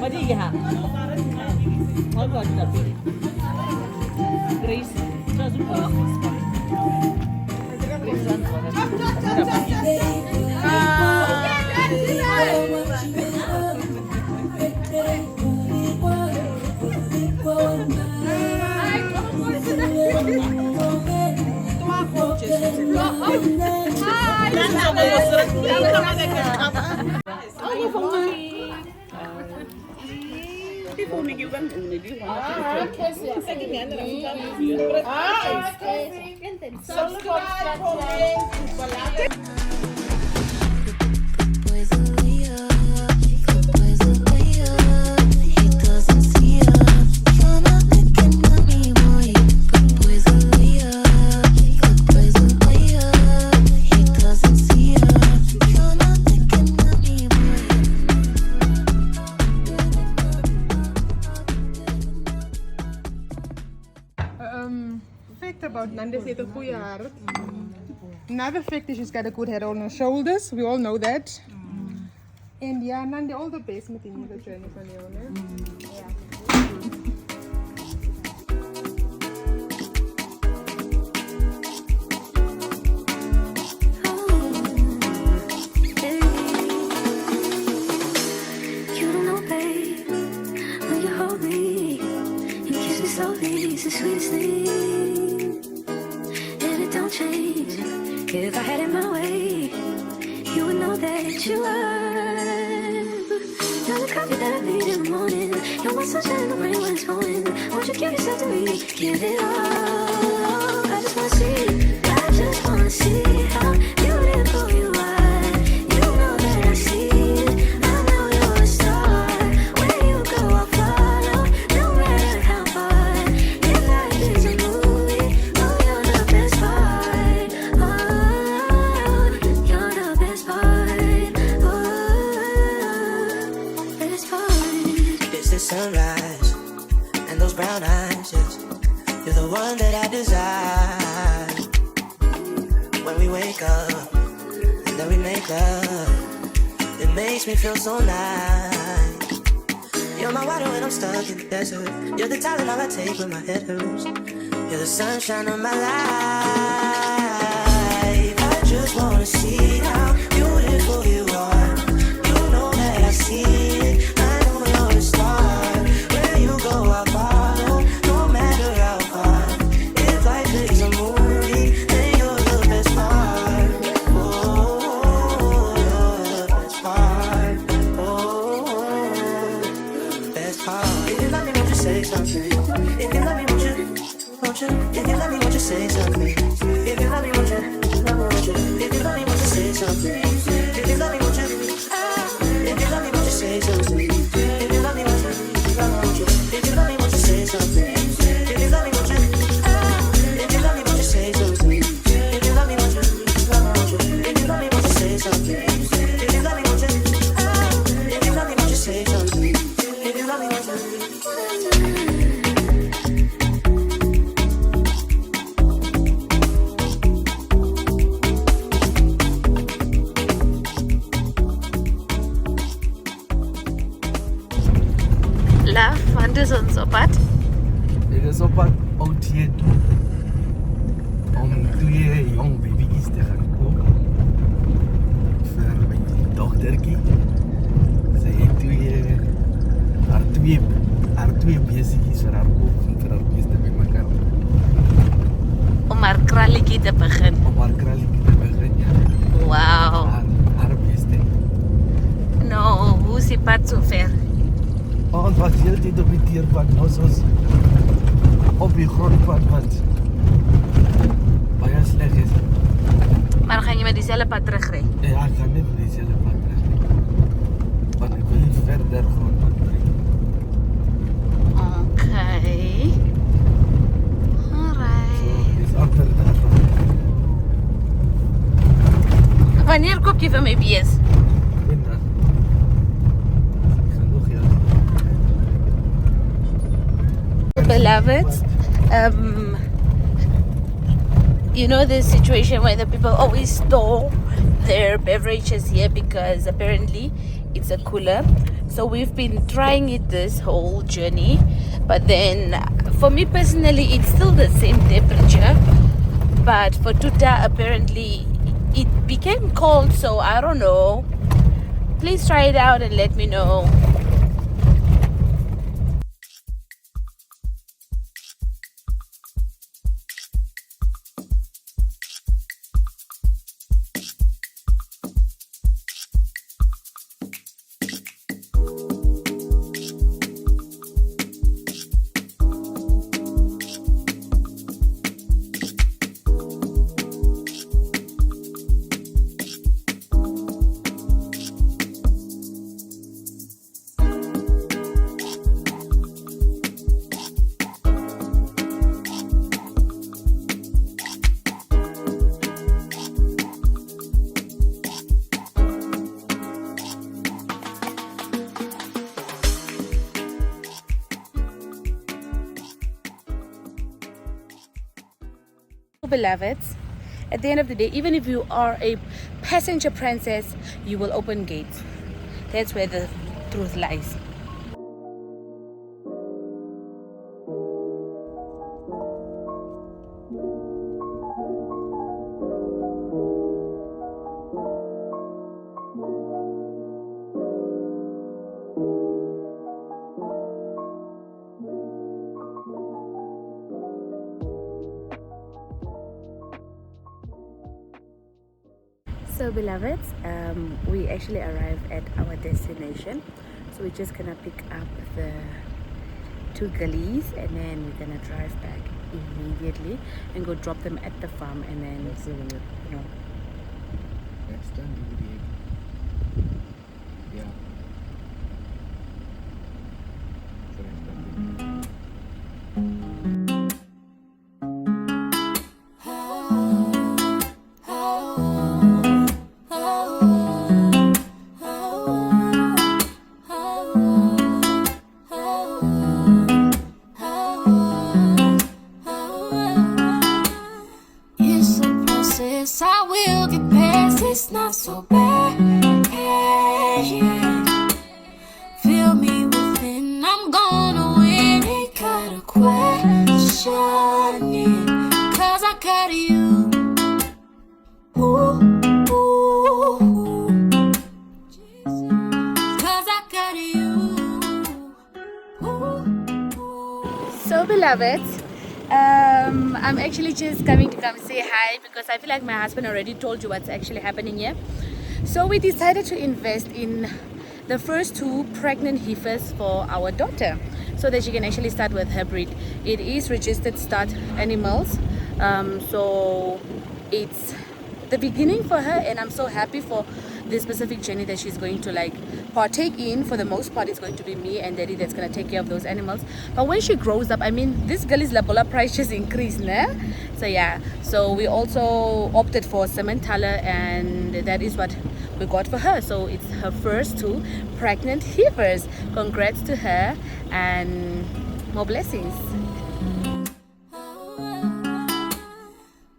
Madiga. What about that? Grace. Fact about Nanda heeft een goede hart. Another fact is she's got a good head on her shoulders. We all know that. And yeah, Nanda, all the best met die nieuwe journey van jou. It's the sweetest thing, and it don't change. If I had it my way, you would know that you are. You're the coffee that I need in the morning. You're my sunshine in the rain when it's pouring. Won't you give yourself to me? Give it all. I just wanna see. I just wanna see how beautiful you are. You know that I see it. I know you're a star. Where you go, I'll follow. No matter how far. If life is a movie, oh, you're the best part. Oh, you're the best part. Oh, best part. It's the sunrise and those brown eyes, yes. You're the one that I desire. When we wake up and then we make love, it makes me feel so nice. You're my water when I'm stuck in the desert. You're the Tylenol I take when my head hurts. You're the sunshine of my life. I just wanna see how beautiful you are. You know that I see it. I know you're a star. Where you go, I'll follow. No matter how far. If life is a movie, then you're the best part. Oh, you're the best part. Oh, best part. If you love me, won't you say something? If you love me, won't you? If you love me, won't you say something? If you love me, won't you? If you love me, won't you say something? If you love me, won't you? If you love me, won't you say something? If you love me, won't you? If you love me, won't you say something? If you love me, won't you? If you love me, won't you say something? If you love me, won't you? If you love me, won't you say something? If you love me, won't you? If you love me, won't you say something? If you love me, won't you? Love, want is ons op pad? Ek is op pad OT toe om 2 jong baby's te gaan koop vir my dogtertjie. Sy het haar twee besiggies vir haar koop en vir haar beste bymekaar. Om haar kralletjie te begin. Om haar kralletjie te begin, ja. Wow. Haar beste. Nou, hoe is die pad so ver? Ons was heel tyd op die teerpad, nou is ons op die grondpad wat baie sleg is. Maar gaan jy met dieselfde pad terugry? Ja, ek gaan net met dieselfde pad terug. Want ek wil nie verder grondpad bring. Okay. Alright. So, dis agter daarvan. Wanneer koop jy vir my bees? En dan. Ek gaan nog heel. Beloved, you know the situation where the people always store their beverages here because apparently it's a cooler. So we've been trying it this whole journey, but then for me personally it's still the same temperature, but for Tuta apparently it became cold, so I don't know. Please try it out and let me know. Beloveds, at the end of the day, even if you are a passenger princess, you will open gates. That's where the truth lies. So beloveds, we actually arrived at our destination, so we're just gonna pick up the 2 girlies and then we're gonna drive back immediately and go drop them at the farm, and then you know. That's done DVD. Yeah. So that's done DVD. It's a process, I will get past. It's not so bad. Yeah. Feel me within, I'm gonna win. Ain't got a question, yeah. 'Cause I got you. Ooh, ooh, ooh. 'Cause I got you. Ooh, ooh. So beloveds, I'm actually just coming to come say hi because I feel like my husband already told you what's actually happening here. So we decided to invest in the first 2 pregnant heifers for our daughter so that she can actually start with her breed. It is registered stud animals, so it's the beginning for her, and I'm so happy for this specific journey that she's going to like partake in. For the most part, it's going to be me and daddy that's going to take care of those animals, but when she grows up, I mean, this girl is labola price just increased, né? So yeah, so we also opted for Sementala, and that is what we got for her. So it's her first 2 pregnant heifers. Congrats to her and more blessings.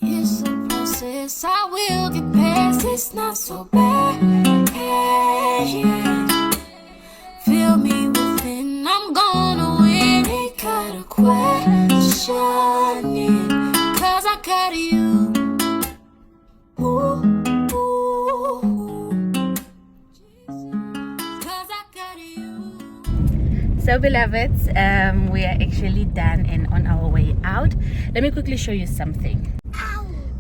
It's a process, I will get past. It's not so bad. Yeah. Feel me within, I'm gonna win. Ain't got a question, yeah. 'Cause I got you. Ooh, ooh, ooh. 'Cause I got you. So beloveds, we are actually done and on our way out. Let me quickly show you something.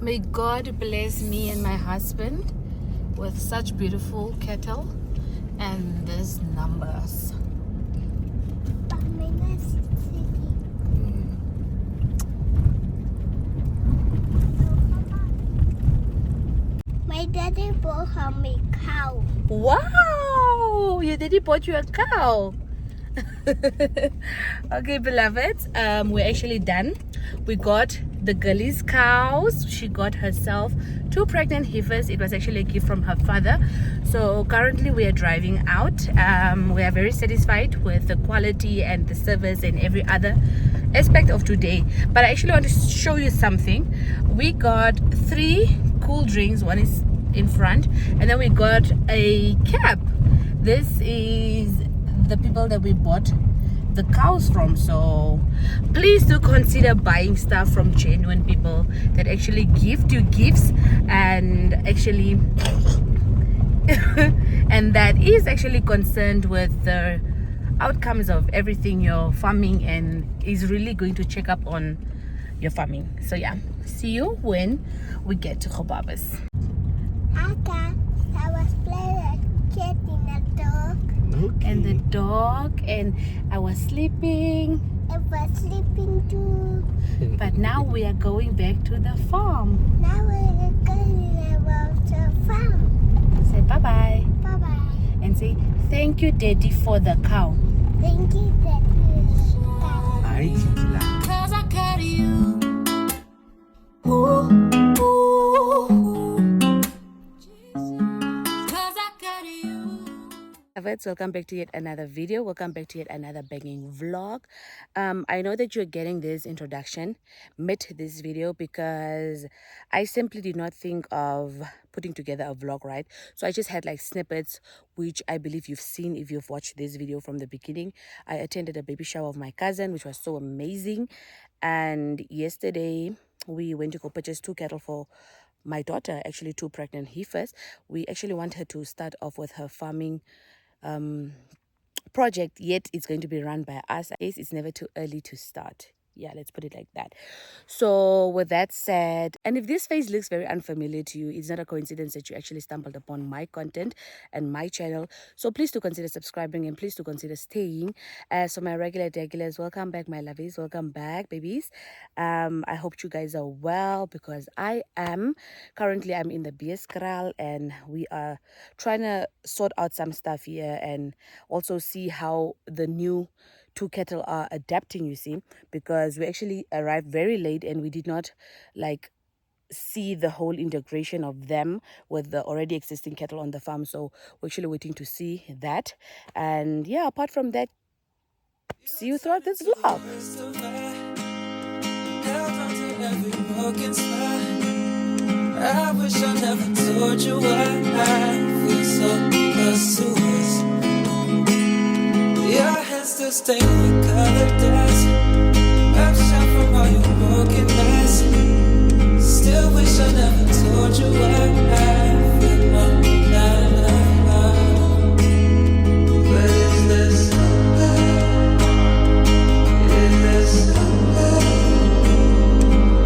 May God bless me and my husband with such beautiful cattle and these numbers. My daddy bought me cow. Wow! Your daddy bought you a cow. Okay beloveds, we're actually done. We got the girlie's cows. She got herself 2 pregnant heifers. It was actually a gift from her father. So currently we are driving out. We are very satisfied with the quality and the service and every other aspect of today. But I actually want to show you something. We got 3 cool drinks. One is in front, and then we got a cap. This is the people that we bought the cows from. So please do consider buying stuff from genuine people that actually gift you gifts and actually and that is actually concerned with the outcomes of everything you're farming and is really going to check up on your farming. So yeah, see you when we get to Gobabas. I was playing a cat in the dog. Okay. And the dog, and I was sleeping. I was sleeping too. But now we are going back to the farm. Now we're going about the farm. Say bye-bye. Bye-bye. And say thank you, Daddy, for the cow. Thank you, Daddy. Hi, Chinchilla. Cause I carry you. Ooh, ooh. Cause I carry you. Welcome back to yet another video. Welcome back to yet another banging vlog. I know that you're getting this introduction mid this video because I simply did not think of putting together a vlog, right? So I just had like snippets, which I believe you've seen if you've watched this video from the beginning. I attended a baby shower of my cousin, which was so amazing. And yesterday we went to go purchase 2 cattle for my daughter, actually 2 pregnant heifers. We actually want her to start off with her farming project, yet it's going to be run by us. I guess it's never too early to start. Yeah, let's put it like that. So with that said, and if this face looks very unfamiliar to you, it's not a coincidence that you actually stumbled upon my content and my channel. So please do consider subscribing and please do consider staying. So my regulars, welcome back, my lovies. Welcome back, babies. I hope you guys are well because I am. Currently, I'm in the BS Kral and we are trying to sort out some stuff here and also see how the new 2 cattle are adapting, you see, because we actually arrived very late and we did not like see the whole integration of them with the already existing cattle on the farm. So we're actually waiting to see that. And yeah, apart from that, see you throughout this vlog. I wish I never told you why I feel so close to us. Your hands still stain with colored dust. I'm shot from all your broken eyes. Still wish I never told you why I feel no, but is this love? Is this love?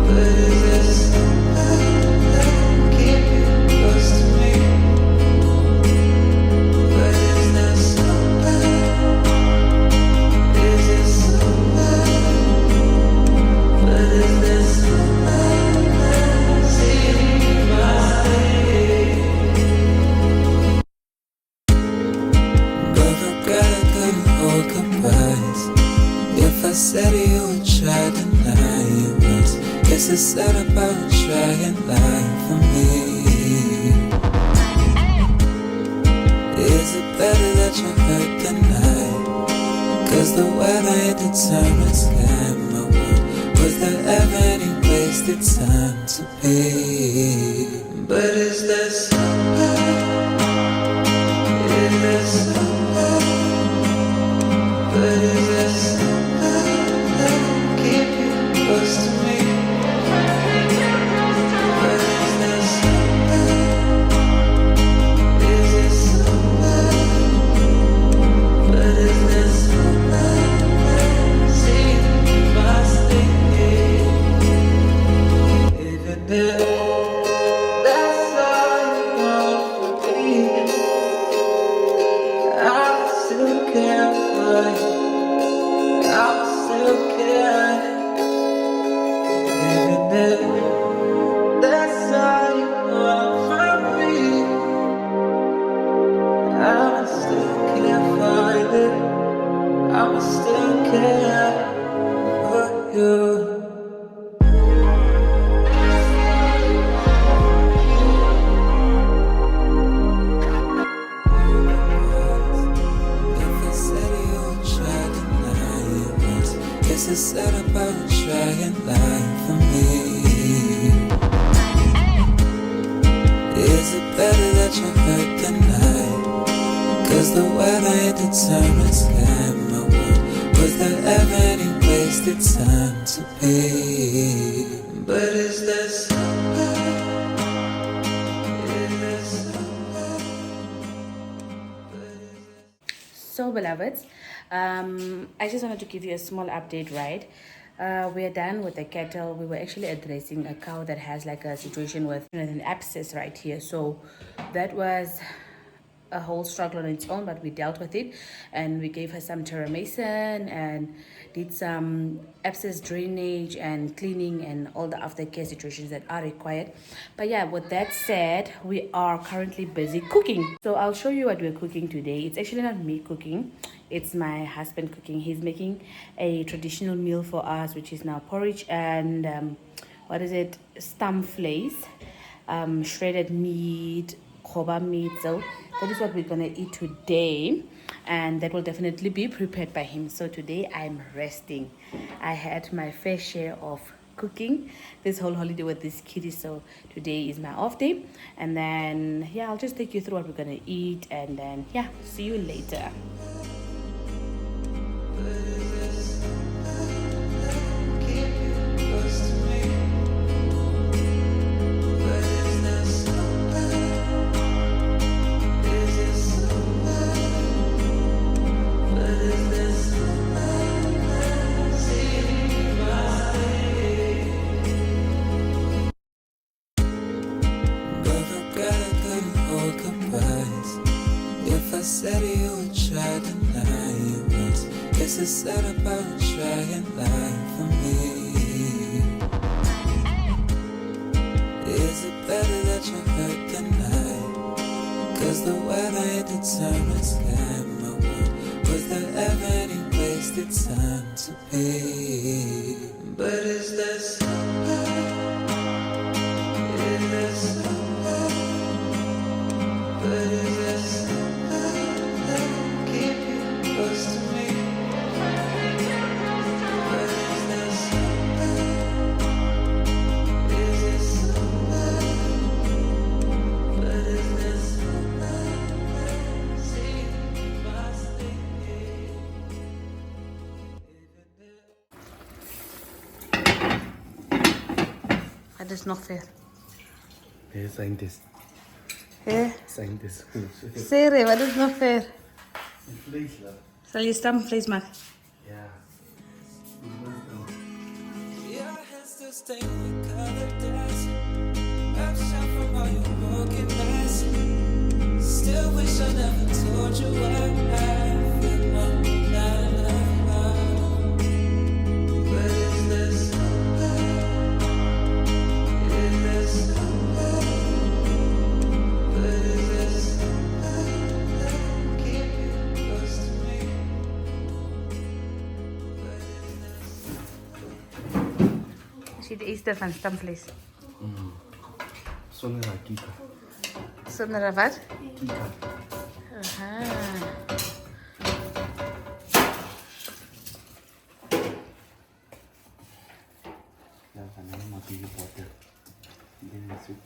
But is this love? Keep you close to me. But is this love? Is this love? But is this love? See my face. But regret I couldn't hold goodbyes. If I said it, you would try to deny it once. Guess it's sad about trying life for me. Is it better that you hurt tonight? Cause the weather it determines kind my world. Was there ever any wasted time to be? But is there some love? Is there some love? But is there some love that keep you close to me? But is there some love? Is there some love? But is there some love that sees my state? Even if that's all you want from me, I still care for you. I still care. Even if that's all you want from me, I still can't find it. I still care for you. If I said it, you would try to deny it once. Guess it's sad about trying life for me. Is it better that you hurt tonight? 'Cause the weather determines my world. Was there ever any wasted time to be? But is there So, beloveds, I just wanted to give you a small update, right? We are done with the cattle. We were actually addressing a cow that has like a situation with an abscess right here. So that was a whole struggle on its own, but we dealt with it, and we gave her some terramycin and did some abscess drainage and cleaning and all the aftercare situations that are required. But yeah, with that said, we are currently busy cooking. So I'll show you what we're cooking today. It's actually not me cooking, it's my husband cooking. He's making a traditional meal for us, which is now porridge and what is it, stamvleis, shredded meat, khoba meat. So that is what we're gonna eat today, and that will definitely be prepared by him. So today I'm resting. I had my fair share of cooking this whole holiday with this kitty, so today is my off day. And then yeah, I'll just take you through what we're gonna eat, and then yeah, see you later. Said you would try to lie once. Guess it's sad about trying life for me. Is it better that you hurt than I? 'Cause the weather determines my world. Was there ever any wasted time to be? But is there somewhere? Is there somewhere? But is there somewhere? Close to me. But is there somewhere? Is there somewhere? But is there somewhere? See my state. Dat is nog ver. Hey, scientist. Hé? Scientist. Sere, wat is nog ver? Vlees, love. Zal je stamvlees maken? Ja. Your hands still stained with colored dust. I'm shot from all your broken eyes. Still wish I never told you what I feel. Not enough. But is there somewhere? Is there somewhere? But is there somewhere? Keep you close to me. But is there Is dit de eerste van stamvlees? Zonder rakita. Zonder een wat? Aha. Ja, van helemaal die potten. Die is zoek.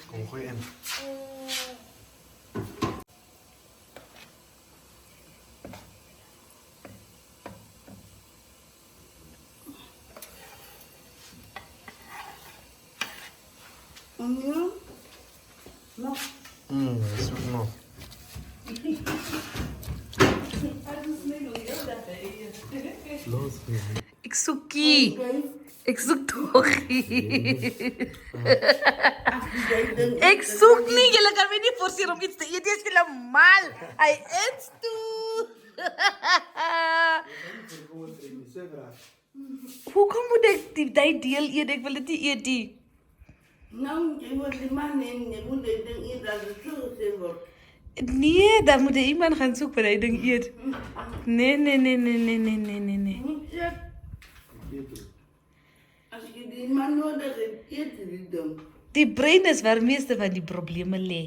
Kom gooi in. Dat is ook nog. Los, man. Ik zoek kie. Ik zoek togie. Ik zoek niet. Jullie kan me niet forceren om iets te eten. Het is helemaal. Hij eet toe. Hoekom moet ek die deel eet? Ek wil dit nie eet nie. Nou, jy wil die man en jy moet die ding eet as het toegesê word. Nee, dan moet iemand gaan soek vir die ding eet. Nee. Moet jy, as jy die man nodig het, eet die ding. Die brein is waar meeste van die probleme lê.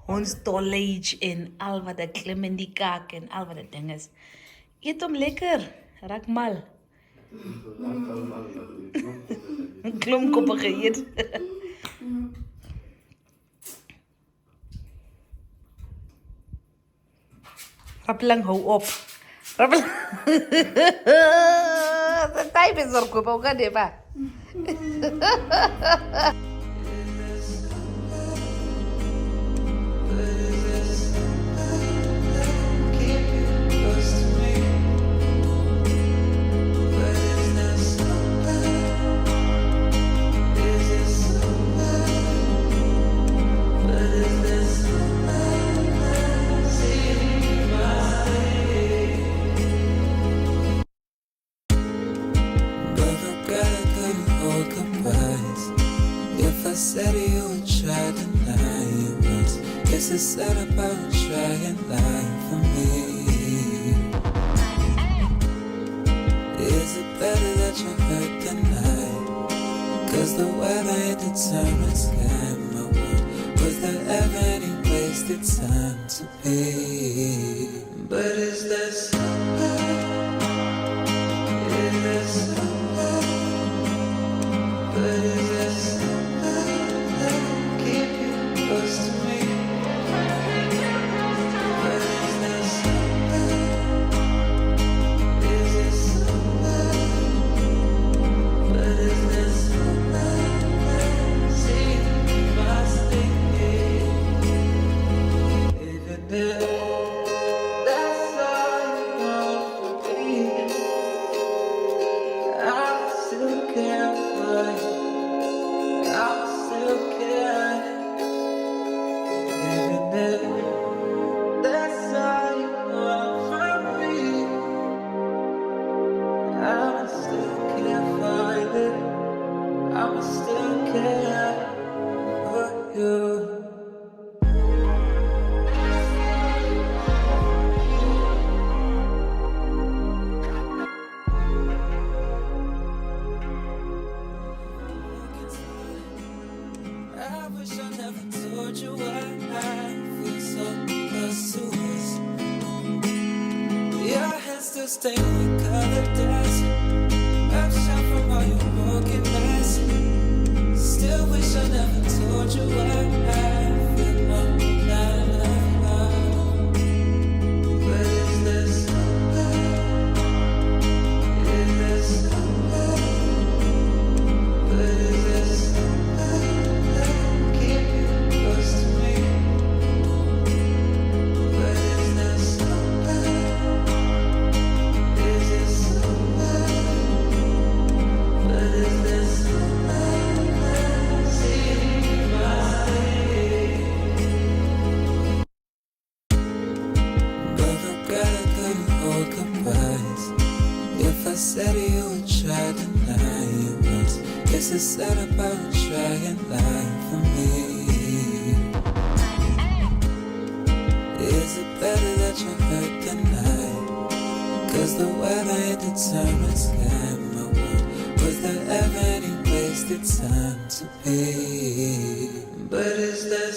Ons storage en al wat ek klim in die kaak en al wat dit ding is. Eet hom lekker, raak mal. Klomkoppe geëet. Rappeling, hou op. Rappeling. Sa tayo besor ko pa, uga, di ba? Said you would try to deny it once. Guess it's sad about trying life for me. Is it better that you hurt tonight? Cause the weather it determines my world. Was there ever any wasted time to be? But is there somewhere? Is there somewhere? But is there somewhere? Close to me. But is there somewhere? Is there somewhere? But is there somewhere? See my state. Even if that's all you want for me, I still care for you. I still care. That's all you want from me. I'ma still care for you. I'ma still care for you. I wish I never told you why I feel so close to us. Your hands still stained with colored dust. I've shot from all your broken eyes. Still wish I never told you why I feel no love. But is there somewhere? Is there somewhere? But is there somewhere? Keep you close to me. But is there somewhere? Is there somewhere? But is there somewhere? See my state. But regret I couldn't hold goodbyes. If I said you would try to deny it once. Guess it's sad about trying life for me. Is it better that you hurt tonight? Cause the weather it determines my world. Was there ever any wasted time to be? But is there